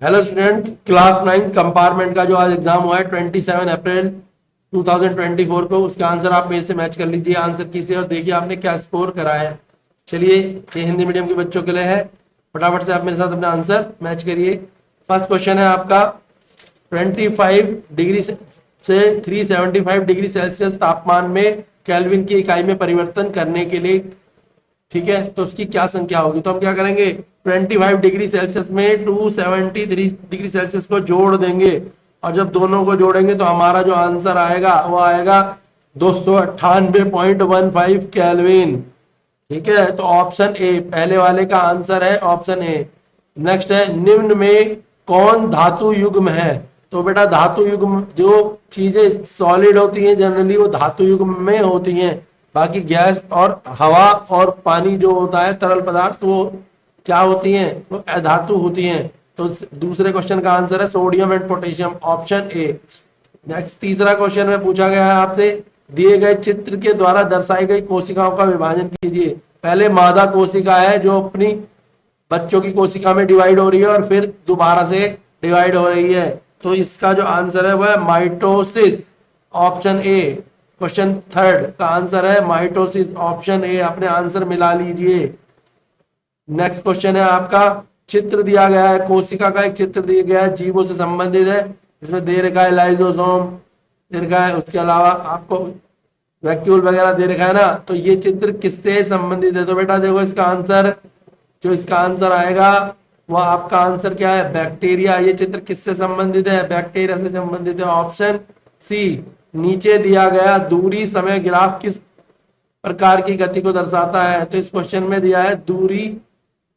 Hello student, class 9 compartment का जो आज एग्जाम हुआ है 27 अप्रैल 2024 को, उसका आंसर आप मेरे से मैच कर लीजिए आंसर की से और देखिए आपने क्या स्कोर करा है। चलिए, ये हिंदी मीडियम के बच्चों के लिए है। फटाफट से आप मेरे साथ अपना आंसर मैच करिए। फर्स्ट क्वेश्चन है आपका 25 डिग्री से 375 डिग्री सेल्सियस तापमान में केल्विन की इकाई में परिवर्तन करने के लिए, ठीक है, तो उसकी क्या संख्या होगी। तो हम क्या करेंगे, 25 डिग्री सेल्सियस में 273 डिग्री सेल्सियस को जोड़ देंगे और जब दोनों को जोड़ेंगे तो हमारा जो आंसर आएगा वो आएगा 298.15 केल्विन। ठीक है, तो ऑप्शन ए पहले वाले का आंसर है, ऑप्शन ए। नेक्स्ट है, निम्न में कौन धातु युग्म है। तो बेटा धातु युग्म, जो चीजें सॉलिड होती हैं जनरली वो धातु युग्म में होती हैं। बाकी गैस और हवा और पानी जो होता है तरल पदार्थ, वो क्या होती हैं, वो अधातु होती हैं। तो दूसरे क्वेश्चन का आंसर है sodium and potassium, option A. Next तीसरा क्वेश्चन में पूछा गया है आपसे, दिए गए चित्र के द्वारा दर्शाई गई कोशिकाओं का विभाजन कीजिए। पहले मादा कोशिका है जो अपनी बच्चों की कोशिका में डिवाइड हो रही है और फिर दोबारा से डिवाइड हो रही है, तो इसका जो आंसर है वह है mitosis, option A. Question third का आंसर है माइटोसिस, ऑप्शन ए। अपने आंसर मिला लीजिए। नेक्स्ट क्वेश्चन है आपका, चित्र दिया गया है, कोशिका का एक चित्र दिया गया है, जीवों से संबंधित है। इसमें दे रखा है लाइजोसोम, दे रखा है, उसके अलावा आपको वैक्यूल वगैरह दे रखा है ना। तो ये चित्र किससे संबंधित है। तो बेटा देखो, इसका आंसर, जो इसका आंसर आएगा वह आपका आंसर क्या है, बैक्टीरिया। ये चित्र किससे संबंधित है, बैक्टीरिया से संबंधित है, ऑप्शन सी। नीचे दिया गया दूरी समय ग्राफ किस प्रकार की गति को दर्शाता है। तो इस क्वेश्चन में दिया है दूरी,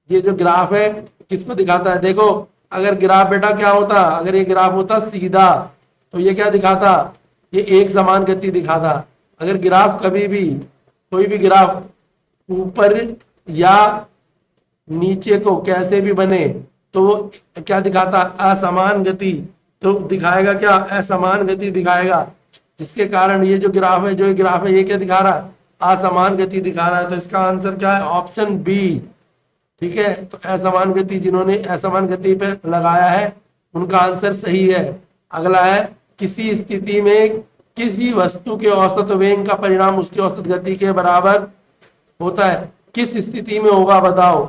ये जो ग्राफ है किसको दिखाता है। देखो, अगर ग्राफ बेटा क्या होता, अगर ये ग्राफ होता सीधा तो ये क्या दिखाता, ये एक समान गति दिखाता। अगर ग्राफ कभी भी, कोई भी ग्राफ ऊपर या नीचे को कैसे भी बने तो वो क्या दिखाता, असमान गति। तो दिखाएगा क्या, असमान गति दिखाएगा, जिसके कारण ये जो ग्राफ है, जो ग्राफ है ये क्या दिखा रहा है, असमान गति दिखा रहा है। तो इसका आंसर क्या है, ऑप्शन बी। ठीक है, तो असमान गति, जिन्होंने असमान गति पे लगाया है उनका आंसर सही है। अगला है, किसी स्थिति में किसी वस्तु के औसत वेग का परिणाम उसकी औसत गति के बराबर होता है। किस स्थिति में होगा बताओ।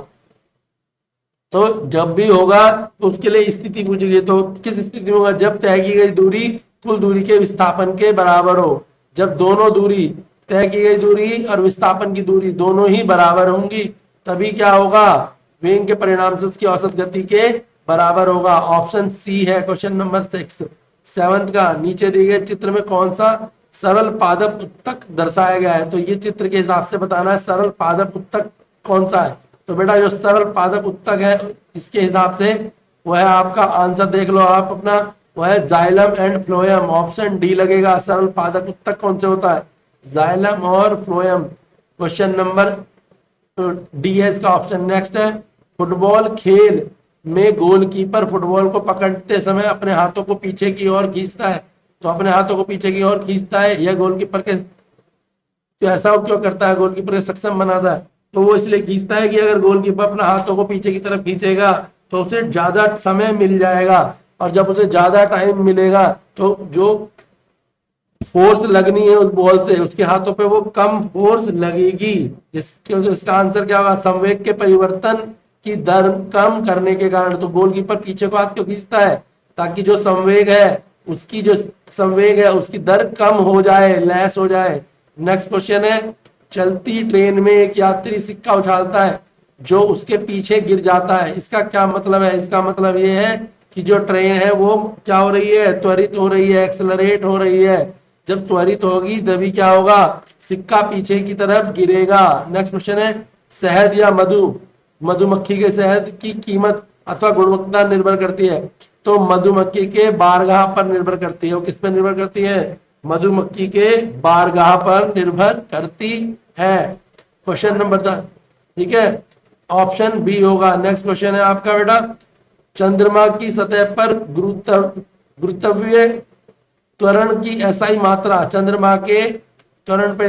तो जब भी होगा तो उसके लिए स्थिति पूछी गई, तो किस स्थिति में होगा, जब तय की गई दूरी कुल दूरी के विस्थापन के बराबर हो। जब दोनों दूरी, तय की गई दूरी और विस्थापन की दूरी दोनों ही बराबर होंगी तभी क्या होगा, वेग के परिणाम से उसकी औसत गति के बराबर होगा, ऑप्शन सी है क्वेश्चन नंबर 6। सेवंथ का, नीचे दिए गए चित्र में कौन सा सरल पादप उत्तक दर्शाया गया है। तो ये चित्र के हिसाब से बताना है सरल पादप उत्तक कौन सा है। तो बेटा जो सरल पादप उत्तक है इसके हिसाब से वह आपका आंसर देख लो आप अपना, वह है xylem and phloem, option D लगेगा। सरल पादप उत्तक कौन से होता है, जाइलम और फ्लोएम। क्वेश्चन नंबर डी है इसका ऑप्शन। नेक्स्ट है, फुटबॉल खेल में गोलकीपर फुटबॉल को पकड़ते समय अपने हाथों को पीछे की ओर खींचता है। तो अपने हाथों को पीछे की ओर खींचता है, यह गोलकीपर के, तो ऐसा क्यों करता है, गोलकीपर के सक्षम बनाता है। तो वो इसलिए खींचता है कि अगर गोलकीपर अपने हाथों को पीछे की तरफ खींचेगा तो उसे ज्यादा समय मिल जाएगा, और जब उसे ज्यादा टाइम मिलेगा तो जो फोर्स लगनी है उस बॉल से उसके हाथों पे वो कम फोर्स लगेगी। इसका आंसर क्या होगा, संवेग के परिवर्तन की दर कम करने के कारण। तो गोलकीपर पीछे को हाथ क्यों खींचता है, ताकि जो संवेग है उसकी, जो संवेग है उसकी दर कम हो जाए, लेस हो जाए। नेक्स्ट क्वेश्चन है, चलती ट्रेन में एक यात्री सिक्का उछालता है जो उसके पीछे गिर जाता है। इसका क्या मतलब है, इसका मतलब ये है कि जो ट्रेन है वो क्या हो रही है, त्वरित हो रही है, एक्सेलरेट हो रही है। जब त्वरित होगी तभी क्या होगा, सिक्का पीछे की तरफ गिरेगा। नेक्स्ट क्वेश्चन है, शहद या मधुमक्खी के शहद की कीमत अथवा गुणवत्ता निर्भर करती है। तो मधुमक्खी के बारगाह पर निर्भर करती है। वो किस पर निर्भर करती है, मधुमक्खी के बारगाह पर निर्भर करती है। क्वेश्चन नंबर 10, ठीक है, ऑप्शन बी होगा। नेक्स्ट क्वेश्चन है आपका बेटा, चंद्रमा की सतह पर गुरुत्वीय त्वरण की एसआई मात्रा, चंद्रमा के त्वरण पे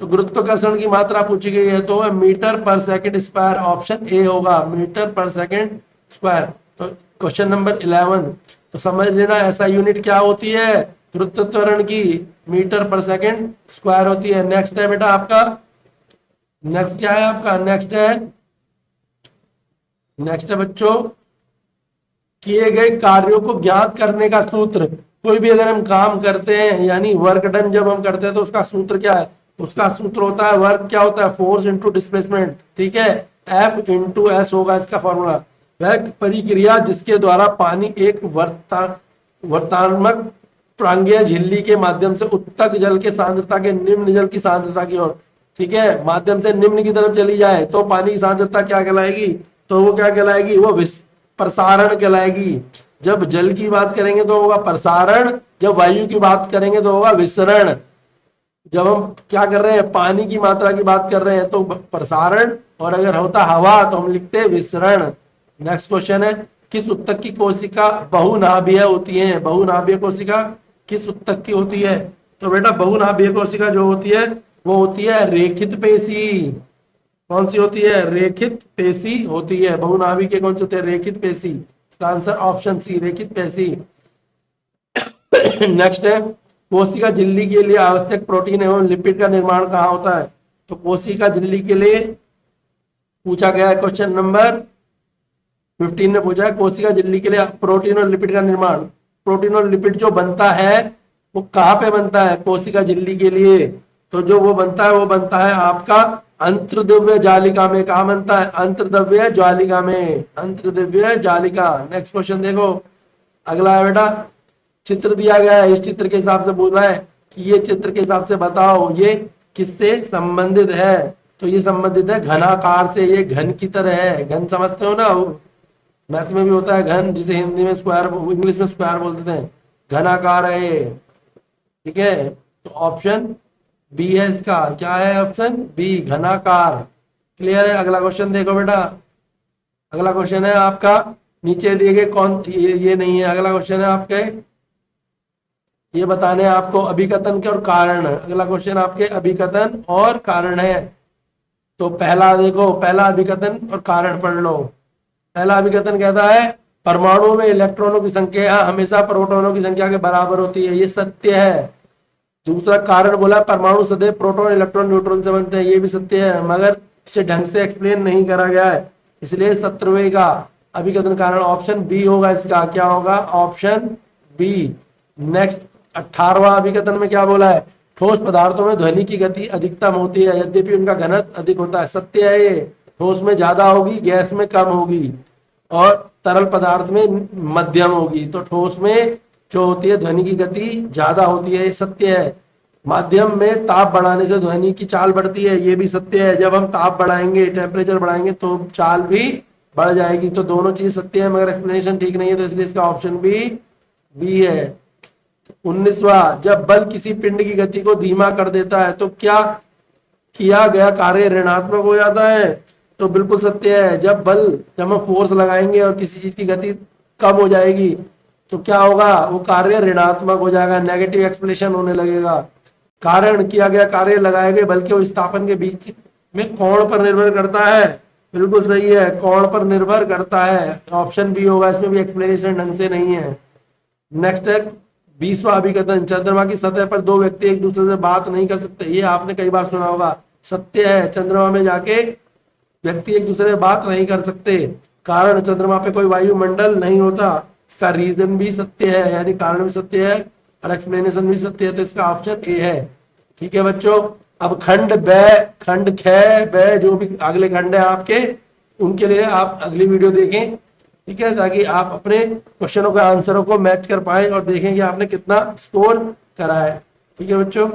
तो गुरुत्वाकर्षण की मात्रा पूछी गई है, तो मीटर पर सेकंड स्क्वायर, ऑप्शन ए होगा, मीटर पर सेकंड स्क्वायर। तो क्वेश्चन नंबर 11, तो समझ लेना ऐसा यूनिट क्या होती है, पृथ्वी त्वरण की मीटर पर सेकंड स्क्वायर होती है। नेक्स्ट है बेटा आपका, नेक्स्ट क्या है आपका, नेक्स्ट है बच्चों, किए गए कार्यों को ज्ञात करने का सूत्र। कोई भी अगर हम काम करते हैं यानी वर्क डन जब हम करते हैं तो उसका सूत्र क्या है, उसका सूत्र होता है वर्क क्या होता है, फोर्स इनटू डिस्प्लेसमेंट, ठीक है, F इंटू एस होगा इसका फॉर्मूला। वह परिक्रिया जिसके द्वारा पानी एक वर्तात्मक प्रांगीय झिल्ली के माध्यम से उत्तक जल के सांद्रता के निम्न जल की सांद्रता की ओर, ठीक है, माध्यम से निम्न की तरफ चली जाए तो पानी की सांद्रता क्या कहलाएगी, तो वो क्या कहलाएगी, वो प्रसारण कहलाएगी। जब जल की बात करेंगे तो होगा प्रसारण, जब वायु की बात करेंगे तो होगा विसरण। जब हम क्या कर रहे हैं, पानी की मात्रा की बात कर रहे हैं तो प्रसारण, और अगर होता हवा तो हम लिखते हैं विसरण। नेक्स्ट क्वेश्चन है, किस उत्तक की कोशिका बहुनाभीय होती है, बहुनाभीय कोशिका किस उत्तक की होती है, तो बेटा बहुनाभीय कोशिका जो होती है वो होती है रेखित पेशी। कौन सी होती है, रेखित पेशी होती है। बहुनाभीय के कौन से होते हैं, रेखित पेशी। इसका आंसर ऑप्शन सी, रेखित पेशी। नेक्स्ट है, कोशिका झिल्ली के लिए आवश्यक प्रोटीन एवं लिपिड का निर्माण कहाँ होता है, तो कोशिका झिल्ली के लिए पूछा गया है, क्वेश्चन नंबर 15 में पूछा है, कोशिका झिल्ली के लिए प्रोटीन और लिपिड का निर्माण। प्रोटीन और लिपिड जो बनता है वो कहाँ पे बनता है, कोशिका झिल्ली के लिए, तो जो वो बनता है आपका अंतर्द्रव्य जालिका में। कहा बनता है, अंतर्द्रव्य जालिका में, अंतर्द्रव्य जालिका। नेक्स्ट क्वेश्चन देखो, अगला है बेटा, चित्र दिया गया है, इस चित्र के हिसाब से बोल रहा है कि ये चित्र के हिसाब से बताओ ये किससे संबंधित है, तो ये संबंधित है घनाकार से। ये घन की तरह है, घन समझते हो ना, मैथ में भी होता है घन, जिसे हिंदी में स्क्वायर, इंग्लिश में स्क्वायर बोलते हैं, घनाकार है ये, ठीक है। तो ऑप्शन बी है इसका, क्या है ऑप्शन बी, घनाकार। क्लियर है। अगला क्वेश्चन देखो बेटा, अगला क्वेश्चन है आपका, नीचे दिए गए कौन, ये नहीं है, अगला क्वेश्चन है आपके, ये बताने आपको अभिकथन के और कारण। अगला क्वेश्चन आपके अभिकथन और कारण है। तो पहला देखो, पहला अभिकथन और कारण पढ़ लो। पहला अभिकथन कहता है परमाणु में इलेक्ट्रॉनों की संख्या हमेशा प्रोटॉनों की संख्या के बराबर होती है, ये सत्य है। दूसरा कारण बोला परमाणु सदैव प्रोटॉन इलेक्ट्रॉन न्यूट्रॉन से बनते हैं, ये भी सत्य है, मगर इसे ढंग से एक्सप्लेन नहीं करा गया है, इसलिए 17वें का अभिकथन कारण ऑप्शन बी होगा इसका। क्या होगा, ऑप्शन बी। नेक्स्ट 18वां अभिकथन में क्या बोला है, ठोस पदार्थों में ध्वनि की गति अधिकतम होती है यद्यपि उनका घनत्व अधिक होता है। सत्य है ये, ठोस में ज्यादा होगी, गैस में कम होगी, और तरल पदार्थ में मध्यम होगी। तो ठोस में जो होती है ध्वनि की गति ज्यादा होती है, ये सत्य है। माध्यम में ताप बढ़ाने से ध्वनि की चाल बढ़ती है, ये भी सत्य है। जब हम ताप बढ़ाएंगे, टेम्परेचर बढ़ाएंगे तो चाल भी बढ़ जाएगी। तो दोनों चीज सत्य है, मगर एक्सप्लेनेशन ठीक नहीं है, तो इसलिए इसका ऑप्शन बी है। 19वां, जब बल किसी पिंड की गति को धीमा कर देता है तो क्या किया गया कार्य ऋणात्मक हो जाता है, तो बिल्कुल सत्य है। जब हम फोर्स लगाएंगे और किसी चीज की गति कम हो जाएगी तो क्या होगा, वो कार्य ऋणात्मक हो जाएगा, नेगेटिव एक्सप्लेनेशन होने लगेगा। कारण, किया गया कार्य लगाए गए बल के विस्थापन के बीच में कोण पर निर्भर करता है, बिल्कुल सही है, कोण पर निर्भर करता है, ऑप्शन बी होगा। इसमें भी एक्सप्लेनेशन ढंग से नहीं है। नेक्स्ट है 20वां अभिकथन, चंद्रमा की सतह पर दो व्यक्ति एक दूसरे से बात नहीं कर सकते, ये आपने कई बार सुना होगा, सत्य है। चंद्रमा में जाके व्यक्ति एक दूसरे से बात नहीं कर सकते, कारण चंद्रमा पे कोई वायुमंडल नहीं होता, इसका रीजन भी सत्य है, यानी कारण भी सत्य है और एक्सप्लेनेशन भी सत्य है, तो इसका ऑप्शन ए है। ठीक है बच्चों, अब खंड ख ब जो भी अगले खंड है आपके, उनके लिए आप अगली वीडियो देखें, ठीक है, ताकि आप अपने क्वेश्चनों के आंसरों को मैच कर पाए और देखें कि आपने कितना स्कोर करा है। ठीक है बच्चों।